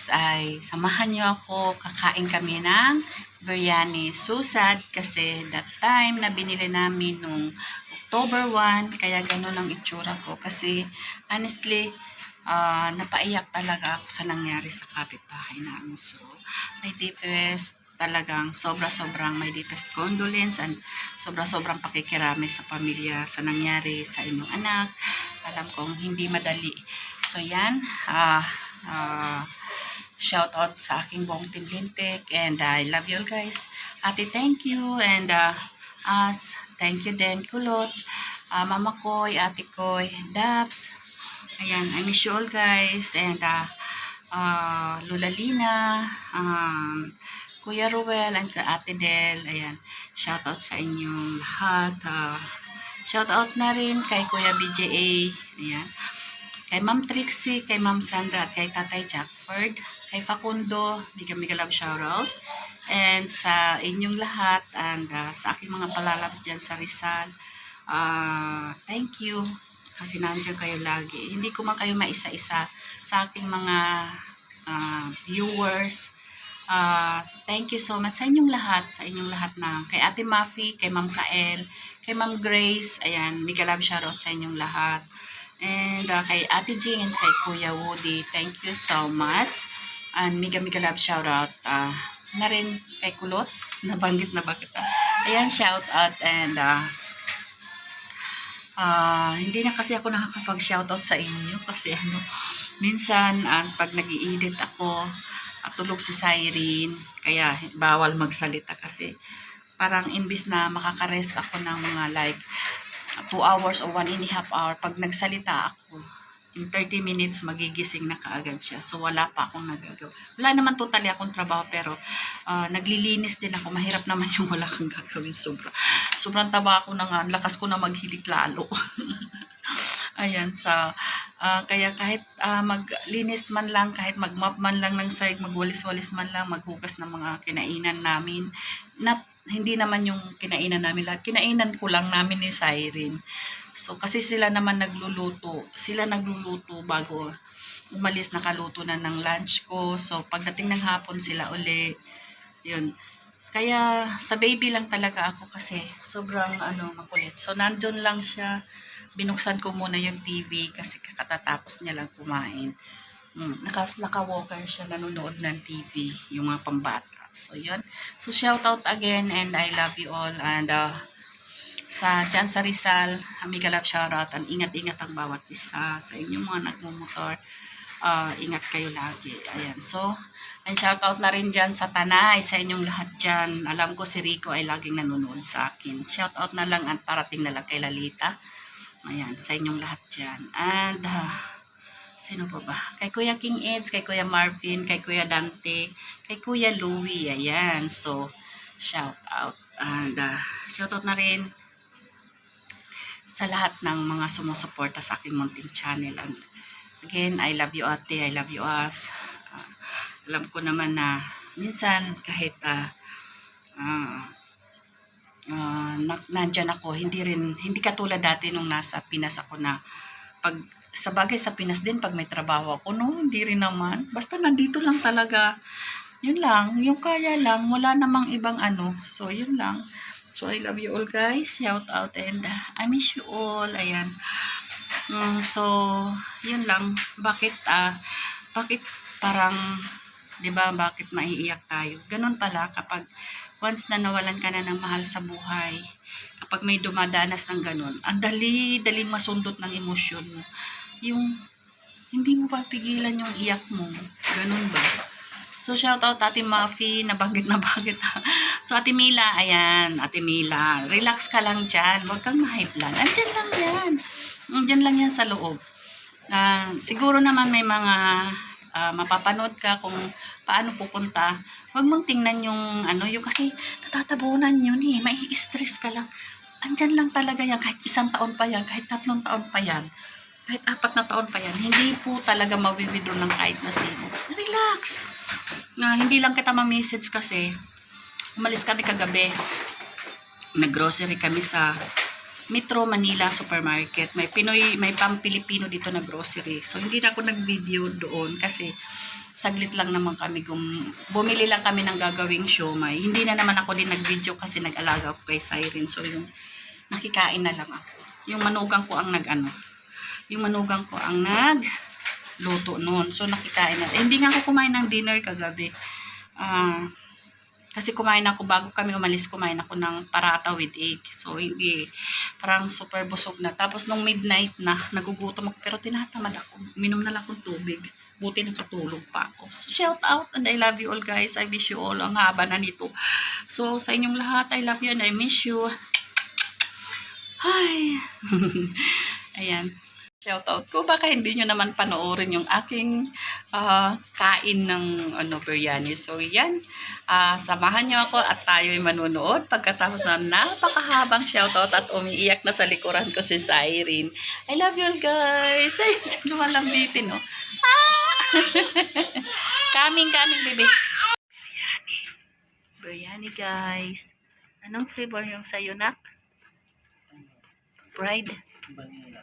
Ay samahan niyo ako, kakain kami ng biryani. So sad kasi that time na binili namin nung October 1, kaya ganun ang itsura ko. Kasi honestly, napaiyak talaga ako sa nangyari sa kapitbahay namin. So, may deepest talagang sobra-sobrang may deepest condolence and sobra-sobrang pakikirami sa pamilya sa nangyari sa inyong anak. Alam kong hindi madali. So, yan. Shout out sa aking buong team Lintik, and I love you all guys. Ate, thank you, and thank you din Kulot, Mama Koy, Ate Koy, Daps. Ayan, I miss you all guys, and Lola Lina, Kuya Ruel, and Ate Del. Ayan, shout out sa inyong lahat. Shout out na rin kay Kuya BJA. Ayan, kay Ma'am Trixie, kay Ma'am Sandra, at kay Tatay Jackford, kay Facundo, mega love shoutout, and sa inyong lahat, and sa aking mga palalabs dyan sa Rizal, thank you, kasi nandiyan kayo lagi. Hindi ko man kayo maisa-isa sa aking mga viewers. Thank you so much sa inyong lahat na, kay Ate Mafi, kay Ma'am Kael, kay Ma'am Grace, ayan, mega love shoutout sa inyong lahat. And kay Ate Jing and kay Kuya Woody, thank you so much. And mega love shoutout na rin kay Kulot, nabanggit na bakit. Ayan, shoutout, and hindi na kasi ako nakakapag-shoutout sa inyo kasi minsan pag nag-i-edit ako, tulog si Cyrene, kaya bawal magsalita kasi parang imbis na makakarest ako ng mga like 2 hours o 1.5 hour, pag nagsalita ako, in 30 minutes magigising na kaagad siya. So wala pa akong nagagawa. Wala naman totally akong trabaho, pero naglilinis din ako. Mahirap naman yung wala kang gagawin. Sobrang taba ako na nga. Lakas ko na maghilig lalo. Ayan, kaya kahit maglinis man lang, kahit magmap man lang ng side, magwalis-walis man lang, maghugas ng mga kinainan namin, hindi naman yung kinainan namin lahat, kinainan ko lang namin ni Cyrene. So, kasi sila naman nagluluto bago umalis, nakaluto na ng lunch ko. So, pagdating ng hapon sila uli, yun. Kaya, sa baby lang talaga ako kasi sobrang makulit. So, nandun lang siya. Binuksan ko muna yung TV kasi katatapos niya lang kumain. Naka-walker siya, nanonood ng TV, yung mga pambata. So, yun. So, shout out again, and I love you all. And, dyan sa Rizal, mega love shoutout, and ingat-ingat ang bawat isa sa inyong mga nagmumotor. Ingat kayo lagi. Ayan. So, and shoutout na rin dyan sa Tanay, sa inyong lahat dyan. Alam ko si Rico ay laging nanonood sa akin. Shoutout na lang at parating na lang kay Lalita. Ayan, sa inyong lahat dyan. And, sino pa ba? Kay Kuya King Eds, kay Kuya Marvin, kay Kuya Dante, kay Kuya Louie. Ayan. So, shoutout. And, shoutout na rin sa lahat ng mga sumusuporta sa aking munting channel. And again, I love you ate, I love you us. Alam ko naman na minsan kahit nandyan ako, hindi katulad dati nung nasa Pinas ako na sa bagay sa Pinas din pag may trabaho ako, no, hindi rin naman. Basta nandito lang talaga. Yun lang, yung kaya lang, wala namang ibang So, yun lang. So, I love you all guys. Shout out, and I miss you all. Ayan. So, yun lang. Bakit parang, di ba, bakit maiiyak tayo? Ganun pala kapag once na nawalan ka na ng mahal sa buhay, kapag may dumadanas ng ganun, ang daling masundot ng emosyon mo. Yung, hindi mo papigilan yung iyak mo. Ganun ba? So, shout out Ate Mafi, nabanggit. So, Ate Mila, ayan, Ate Mila, relax ka lang dyan, huwag kang ma-hype lang. Andyan lang yan. Andyan lang yan sa loob. Siguro naman may mga mapapanood ka kung paano pupunta. Huwag mong tingnan yung yung kasi natatabunan yun eh. Mai-stress ka lang. Andyan lang talaga yan. Kahit 1 taon pa yan, kahit 3 taon pa yan, kahit 4 na taon pa yan, hindi po talaga mawi-withdraw ng kahit na sino. Relax. Hindi lang kita ma-message kasi umalis kami kagabi. Nag-grocery kami sa Metro Manila Supermarket. May pang-Pilipino dito na grocery. So, hindi na ako nag-video doon kasi saglit lang naman kami. Bumili lang kami ng gagawing siomay. Hindi na naman ako din nag-video kasi nag-alaga ako kay Siren. So, yung nakikain na lang ako. Yung manugang ko ang nagluto noon. So, nakikain na. Hindi nga ako kumain ng dinner kagabi. Kasi kumain ako bago kami umalis, kumain ako ng parata with egg. So, hindi. Parang super busog na. Tapos, nung midnight na, nagugutom ako. Pero tinatamad ako. Minom na lang akong tubig. Buti nakatulog pa ako. So, shout out and I love you all guys. I wish you all. Ang haba na nito. So, sa inyong lahat, I love you and I miss you. Hi! Ayan. Shoutout ko. Baka hindi nyo naman panoorin yung aking kain ng biryani. So, yan. Samahan nyo ako at tayo'y manunood pagkatapos na napakahabang shoutout at umiiyak na sa likuran ko si Siren. I love you all guys. Ay, dyan lumalambitin, no? Coming, baby. Biryani, guys. Anong flavor yung sa'yo, nak? Fried? Vanilla.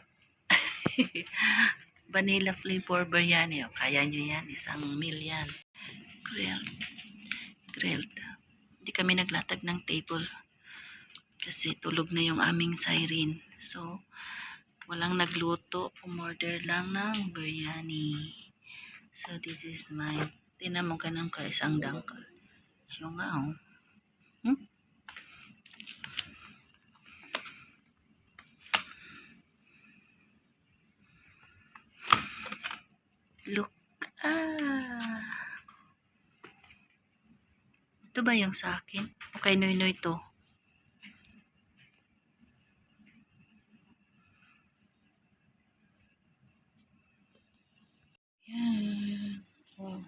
Vanilla flavor biryani. O, kaya nyo yan. 1 meal yan. Grilled. Hindi kami naglatag ng table. Kasi tulog na yung aming Siren. So, walang nagluto. Umorder lang ng biryani. So, this is mine. Tinan mo ka ng kaisang dangkal. Siya nga, oh. Look. Ito ba yung sa akin? O kay Noy to? Yan. Oh.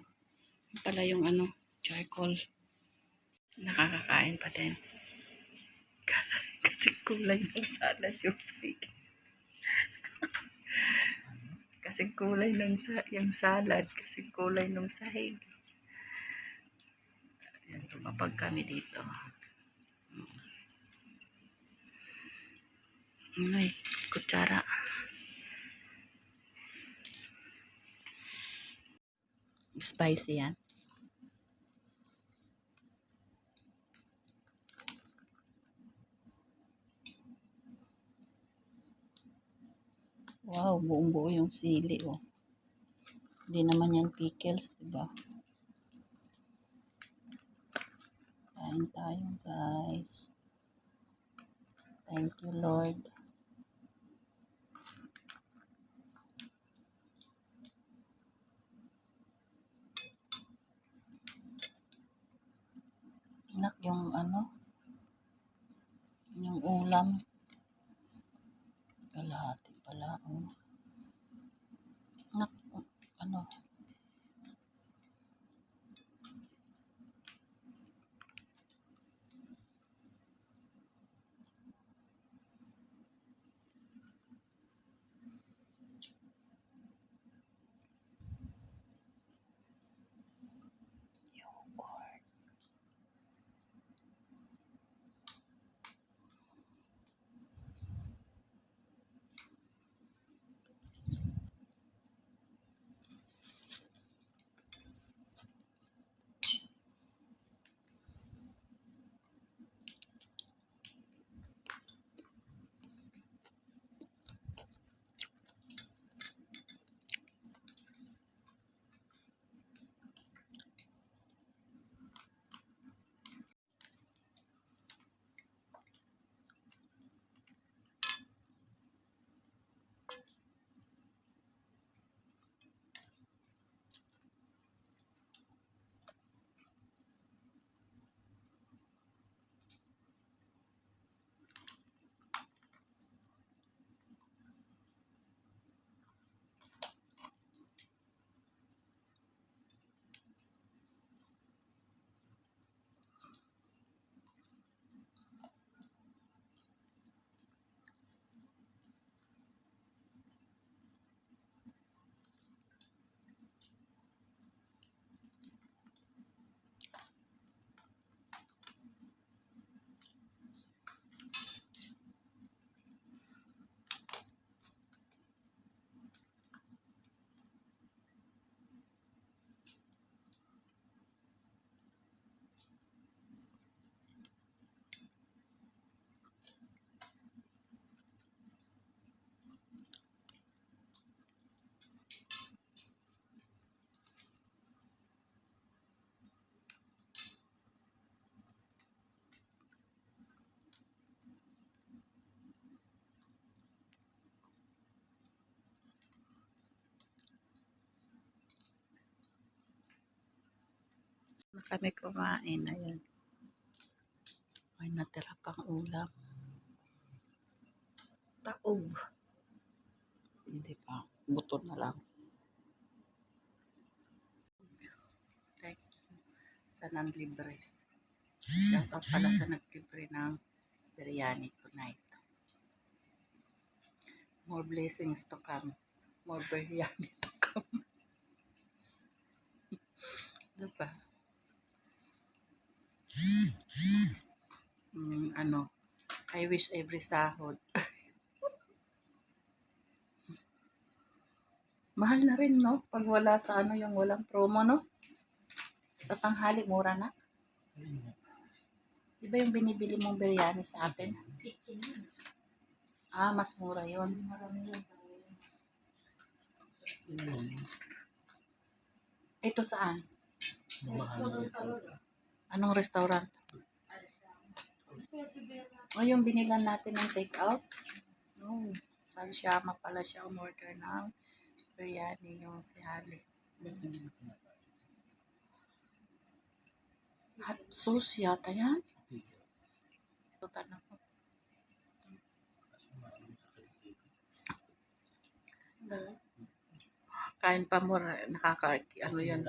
Yung pala yung charcoal. Nakakakain pa din. Kasi kulay ng salad yung sahig. Kasi kulay ng yung salad. Kasi kulay ng sahig. Ayan, lumapag kami dito. Ay, kutsara. Spicy yan. Wow, buong-buo yung sili, oh. Hindi naman yan pickles, diba? Kain tayo, guys. Thank you, Lord. Anak, yung yung ulam. Kalahati pala, oh. Anak, yogurt. kami kumain. Ayan. May natira pang ulam. Taog. Hindi pa. Buto na lang. Thank you sa nanlibre. Shoutout pala sa naglibre ng biryani tonight. More blessings to come. More biryani to come. Diba? Ano, I wish every sahod. Mahal na rin, no? Pag wala sa ano, yung walang promo, no? Sa tanghali, mura na. Diba yung binibili mong biryani sa atin? Ah, mas mura yun. Ito saan? Anong restaurant? O, yung binilan natin ng take out? Oh, Salsyama pala siya umorder ng biryani yung si Hali. Hot sauce yata yan? Tutan ako. Kain pa mo, ano yan,